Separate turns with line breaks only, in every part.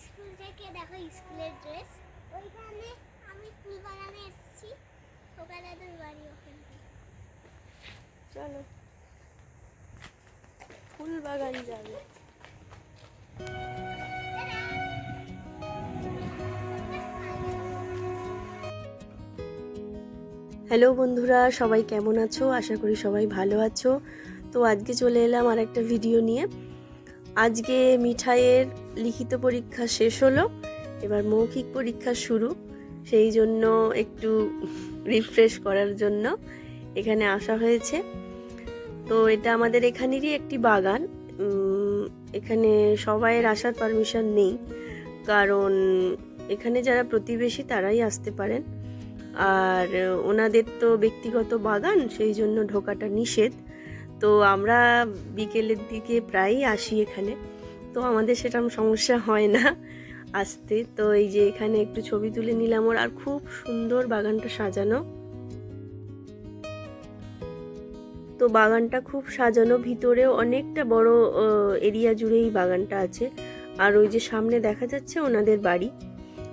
School থেকে দেখো স্কুলের ড্রেস। ওইখানে আমি ফুল বাগানে এসেছি, খোকা দাদুর বাড়ি ওখানে।
চলো ফুল বাগান যাবে। হ্যালো বন্ধুরা, সবাই কেমন আছো? আশা করি সবাই ভালো আছো। তো আজকে চলে এলাম আর একটা ভিডিও নিয়ে। আজকে মিঠাইয়ের লিখিত পরীক্ষা শেষ হলো, এবার মৌখিক পরীক্ষা শুরু। সেই জন্য একটু রিফ্রেশ করার জন্য এখানে আসা হয়েছে। তো এটা আমাদের এখানেরই একটি বাগান। এখানে সবাইয়ের আসার পারমিশন নেই, কারণ এখানে যারা প্রতিবেশী তারাই আসতে পারেন, আর ওনাদের তো ব্যক্তিগত বাগান, সেই জন্য ঢোকাটা নিষেধ। তো আমরা বিকেলের দিকে প্রায়ই আসি এখানে, তো আমাদের সেরকম সমস্যা হয় না আসতে। তো এই যে এখানে একটু ছবি তুলে নিলাম ওর, আর খুব সুন্দর বাগানটা সাজানো। তো বাগানটা খুব সাজানো, ভিতরেও অনেকটা বড় এরিয়া জুড়েই বাগানটা আছে। আর ওই যে সামনে দেখা যাচ্ছে ওনাদের বাড়ি।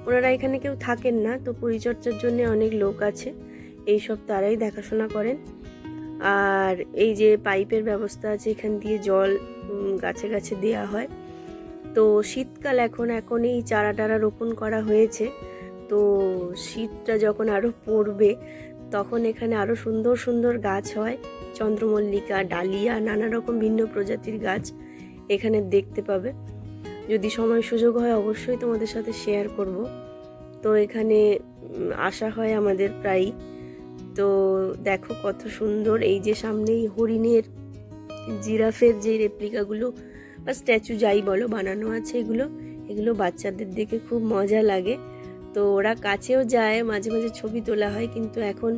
ওনারা এখানে কেউ থাকেন না, তো পরিচর্যার জন্য অনেক লোক আছে, এইসব তারাই দেখাশোনা করেন। আর এই যে পাইপের ব্যবস্থা আছে, এখান দিয়ে জল গাছে গাছে দেওয়া হয়। তো শীতকাল এখন এই চারা টারা রোপণ করা হয়েছে। তো শীতটা যখন আরও পড়বে তখন এখানে আরও সুন্দর সুন্দর গাছ হয়, চন্দ্রমল্লিকা, ডালিয়া, নানা রকম ভিন্ন প্রজাতির গাছ এখানে দেখতে পাবে। যদি সময় সুযোগ হয় অবশ্যই তোমাদের সাথে শেয়ার করব। তো এখানে আসা হয় আমাদের প্রায়ই। তো দেখো কত সুন্দর, এই যে সামনেই হরিণের, জিরাফের যে রেপ্লিকাগুলো বা স্ট্যাচু যাই বলো বানানো আছে, এগুলো বাচ্চাদের দেখে খুব মজা লাগে। তো ওরা কাছেও যায়, মাঝে মাঝে ছবি তোলা হয়, কিন্তু এখন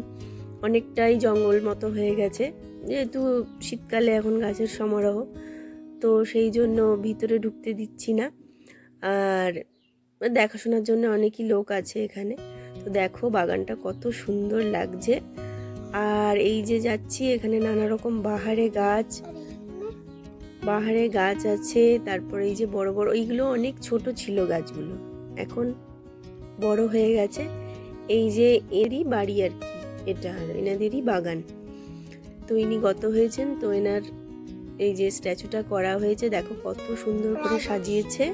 অনেকটাই জঙ্গল মতো হয়ে গেছে, যেহেতু শীতকালে এখন গাছের সমারোহ, তো সেই জন্য ভিতরে ঢুকতে দিচ্ছি না। আর দেখাশোনার জন্য অনেকই লোক আছে এখানে। তো দেখো বাগানটা কত সুন্দর লাগছে। আর এই যে যাচ্ছি, এখানে নানা রকম বাহারে গাছ আছে। তারপরে এই যে বড় বড়, এইগুলো অনেক ছোট ছিল গাছগুলো, এখন বড় হয়ে গেছে। এই যে এরই বাড়ি আর কি, এটা এনাদেরই বাগান। তো ইনি গত হয়েছেন, তো এনার এই যে স্ট্যাচুটা করা হয়েছে, দেখো কত সুন্দর করে সাজিয়েছে।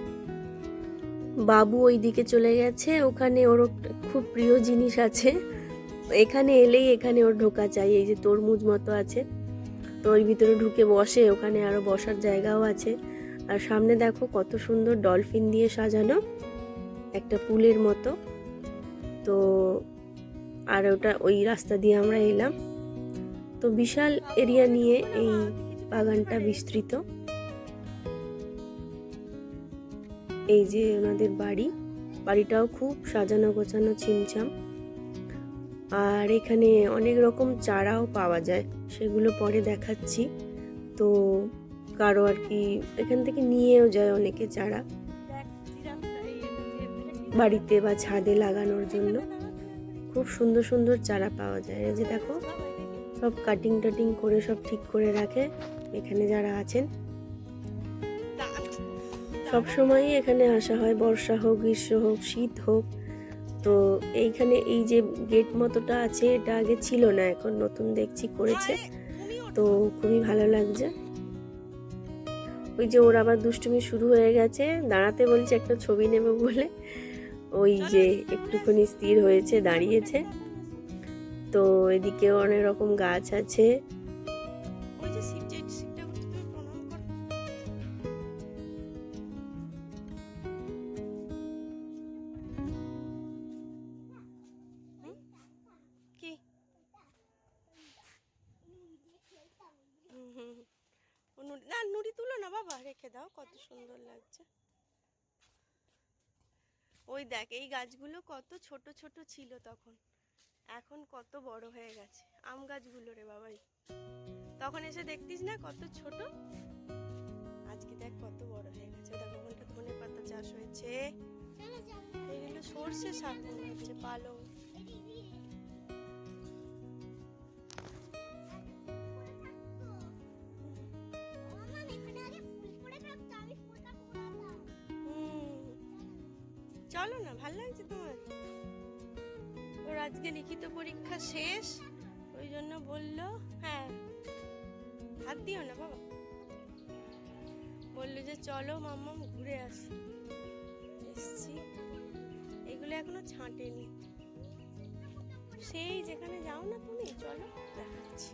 বাবু ওই দিকে চলে গেছে, ওখানে ওর খুব প্রিয় জিনিস আছে, এখানে এলেই এখানে ওর ঢোকা চাই। এই যে তরমুজ মতো আছে, তো ওর ভিতরে ঢুকে বসে, ওখানে আরো বসার জায়গাও আছে। আর সামনে দেখো কত সুন্দর ডলফিন দিয়ে সাজানো একটা পুলের মতো। তো আর ওটা ওই রাস্তা দিয়ে আমরা এলাম। তো বিশাল এরিয়া নিয়ে এই বাগানটা বিস্তৃত। এই যে ওনাদের বাড়িটাও খুব সাজানো গোছানো, ছিমছাম। আর এখানে অনেক রকম চারাও পাওয়া যায়, সেগুলো পরে দেখাচ্ছি। তো কারো আর কি এখান থেকে নিয়েও যায় অনেকে চারা বাড়িতে বা ছাদে লাগানোর জন্য। খুব সুন্দর সুন্দর চারা পাওয়া যায়। এই যে দেখো সব কাটিং টাটিং করে সব ঠিক করে রাখে এখানে যারা আছেন। সব সময়ই এখানে আসা হয়, বর্ষা হোক, গ্রীষ্ম হোক, শীত হোক। তো এইখানে এই যে গেট মতোটা আছে, এটা আগে ছিল না, এখন নতুন দেখছি করেছে, তো খুবই ভালো লাগছে। ওই যে ওর আবার দুষ্টুমি শুরু হয়ে গেছে, দাঁড়াতে বলছে একটা ছবি নেবে বলে, ওই যে একটুখানি স্থির হয়েছে, দাঁড়িয়েছে। তো এদিকেও অনেক রকম গাছ আছে। না নুড়ি তুলো না বাবা, রেখে দাও, কত সুন্দর লাগছে। ওই দেখ এই গাছগুলো কত ছোট ছোট ছিল তখন, এখন কত বড় হয়ে গেছে। আম গাছগুলো রে বাবাই, তখন এসে দেখতিস না কত ছোট, আজকে দেখ কত বড় হয়ে গেছে। দেখো ওখানটা ধনে পাতা চাষ হয়েছে, এগুলো সর্ষে শাক মনে হচ্ছে, পালং। চলো না, ভালো লাগছে তোমার? ওর আজকে লিখিত পরীক্ষা শেষ, ওই জন্য বললো, হ্যাঁ হাত দিও না বাবা, বললো যে চলো মাম্মাম ঘুরে আসি। এসছি, এগুলো এখনো ছাঁটেনি। সেই যেখানে যাও না তুমি, চলো দেখাচ্ছি।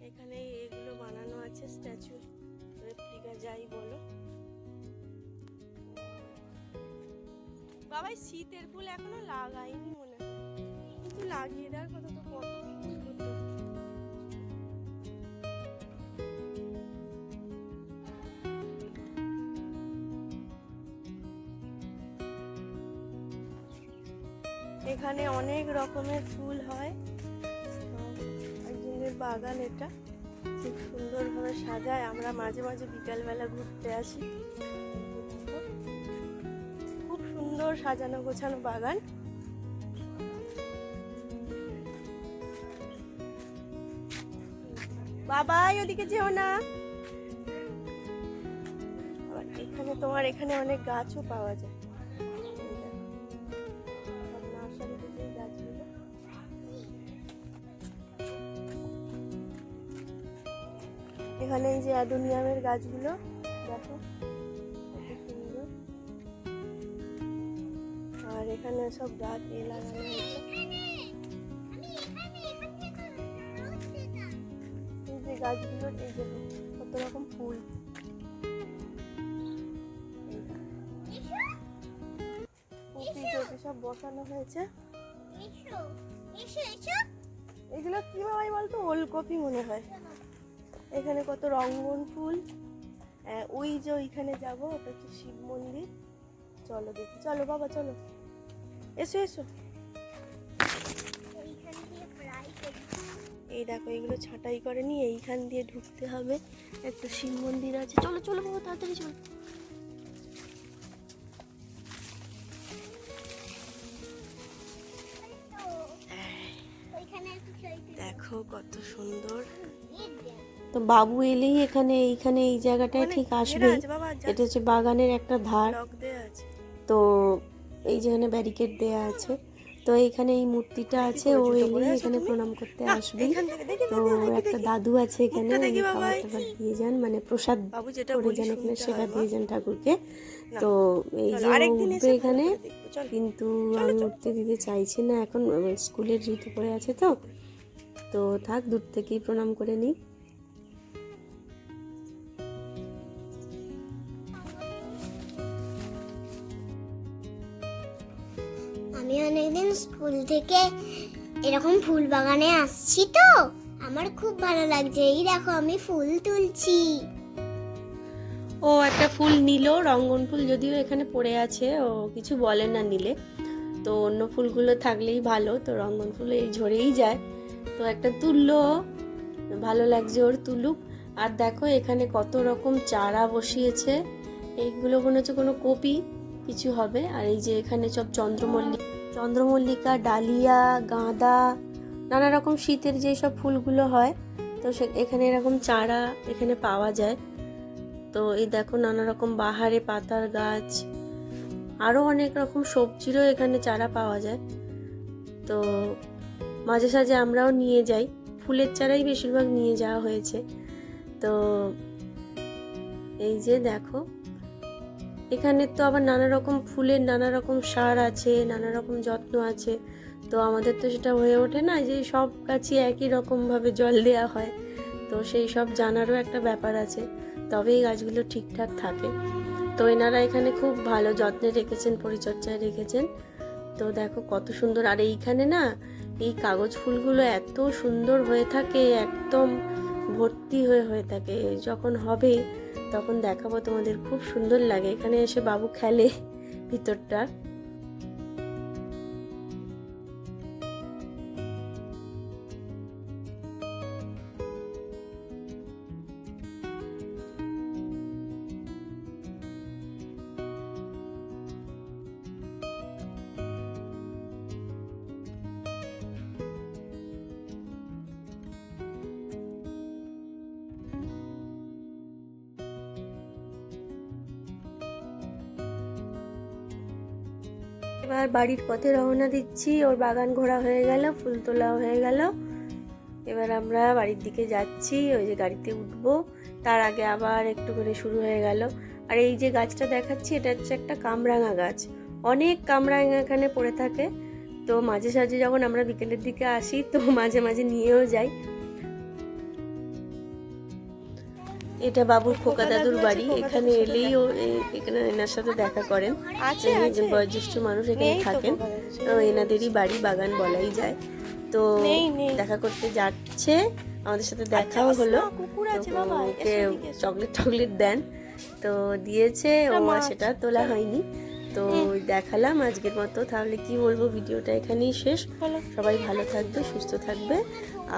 এখানে এগুলো বানানো আছে, স্ট্যাচু রেপ্লিকা যাই বলো। বাবাই শীতের ফুল এখনো লাগাইনি মনে হয়, কিন্তু লাগিয়ে দেওয়ার কথা তো, কত ফুল হতো। এখানে অনেক রকমের ফুল হয়, একজনের বাগান এটা, খুব সুন্দরভাবে সাজায়। আমরা মাঝে মাঝে বিকালবেলা ঘুরতে আসি। খুব সুন্দর সাজানো গোছানো বাগান। বাবাই ওদিকে যেও না। এখানে তোমার এখানে অনেক গাছও পাওয়া যায়। নার্সারিতে যে গাছগুলো, এখানে এই যে অ্যাডোনিয়ামের গাছগুলো দেখো কত সুন্দর। আর এখানে সব গাছ লাগানো হয়েছে। এই যে গাছগুলোর এই যে কত রকম ফুল, কপি টপি সব বসানো হয়েছে। এগুলো কি বাবাই বলতো, ওলকপি মনে হয়। এখানে কত রঙ্গন ফুল। ওই যে ওইখানে যাবো, ওটা হচ্ছে শিব মন্দির। চলো দেখি, চলো বাবা চলো, এসো এসো। এই দেখো এগুলো ছাঁটাই করেনি, এইখান দিয়ে ঢুকতে হবে, একটা শিব মন্দির আছে। চলো চলো বাবা তাড়াতাড়ি চলো। দেখো কত সুন্দর। তো বাবু এলেই এখানে এইখানে এই জায়গাটায় ঠিক আসবে। এটা হচ্ছে বাগানের একটা ধার, তো এই যেখানে ব্যারিকেড দেয়া আছে। তো এখানে এই মূর্তিটা আছে, ও এলেই এখানে প্রণাম করতে আসবে। তো একটা দাদু আছে এখানে, খাবার টাবার দিয়ে যান, মানে প্রসাদ করে যান, এখানে সেবা দিয়ে যান ঠাকুরকে। তো এই যে উঠবে এখানে, কিন্তু আমি উঠতে দিতে চাইছি না এখন, স্কুলের জুতো পরে আছে। তো থাক, দূর থেকেই প্রণাম করে নিই।
আমি অনেকদিন স্কুল থেকে এরকম ফুল বাগানে আসছি, তো আমার খুব ভালো লাগছে। এই দেখো আমি ফুল তুলছি।
ও একটা ফুল নিল, রঙ্গন ফুল, যদিও এখানে পড়ে আছে, ও কিছু বলে না নিলে। তো অন্য ফুলগুলো থাকলেই ভালো, তো রঙ্গন ফুল এই ঝরেই যায়। তো একটা তুললো, ভালো লাগছে ওর, তুলুক। আর দেখো এখানে কত রকম চারা বসিয়েছে, এইগুলো মনে হচ্ছে কোনো কপি কিছু হবে। আর এই যে এখানে সব চন্দ্রমল্লিকা, ডালিয়া, গাঁদা, নানা রকম শীতের যে সব ফুলগুলো হয়, তো এখানে এরকম চারা এখানে পাওয়া যায়। তো এই দেখো নানা রকম বাহারে পাতার গাছ, আরো অনেক রকম সবজিরও এখানে চারা পাওয়া যায়। তো মাঝে সাঝে আমরাও নিয়ে যাই, ফুলের চারাই বেশিরভাগ নিয়ে যাওয়া হয়েছে। তো এই যে দেখো এখানে তো আবার নানা রকম ফুলের নানা রকম সার আছে, নানা রকম যত্ন আছে। তো আমাদের তো সেটা হয়ে ওঠে না যে সব গাছই একই রকম ভাবে জল দেওয়া হয়, তো সেই সব জানারও একটা ব্যাপার আছে, তবেই গাছগুলো ঠিকঠাক থাকে। তো এনারা এখানে খুব ভালো যত্নে রেখেছেন, পরিচর্যায় রেখেছেন। তো দেখো কত সুন্দর। আর এইখানে না এই কাগজ ফুলগুলো এত সুন্দর হয়ে থাকে, একদম ভর্তি হয়ে থাকে। যখন হবে তখন দেখাবো তোমাদের, খুব সুন্দর লাগে। এখানে এসে বাবু খেলে ভিতরটা। এবার বাড়ির পথে রওনা দিচ্ছি। ওর বাগান ঘোরা হয়ে গেল, ফুল তোলা হয়ে গেল। এবার আমরা বাড়ির দিকে যাচ্ছি, ওই যে গাড়িতে উঠবো। তার আগে আবার একটু করে শুরু হয়ে গেল। আর এই যে গাছটা দেখাচ্ছি, এটা হচ্ছে একটা কামরাঙা গাছ। অনেক কামরাঙা এখানে পড়ে থাকে, তো মাঝে সাঝে যখন আমরা বিকেলের দিকে আসি তো মাঝে মাঝে নিয়েও যাই। এটা বাবুর খোকা দাদুর বাড়ি। এখানে এলেই ও এখানে এনার সাথে দেখা করেন। একজন বয়োজ্যেষ্ঠ মানুষ এখানে থাকেন, এনাদেরই বাড়ি, বাগান বলাই যায়। তো দেখা করতে যাচ্ছে, আমাদের সাথে দেখাও হলো। ওকে চকলেট দেন, তো দিয়েছে, ও আর সেটা তোলা হয়নি। তো দেখালাম আজকের মতো। তাহলে কি বলবো, ভিডিওটা এখানেই শেষ। সবাই ভালো থাকবে, সুস্থ থাকবে।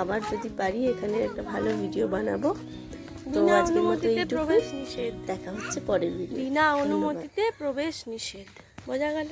আবার যদি পারি এখানে একটা ভালো ভিডিও বানাবো। তো আজকের মতো প্রবেশ নিষেধ। দেখা হচ্ছে পরের ভিডিও। বিনা অনুমতিতে প্রবেশ নিষেধ। বোঝা গেল?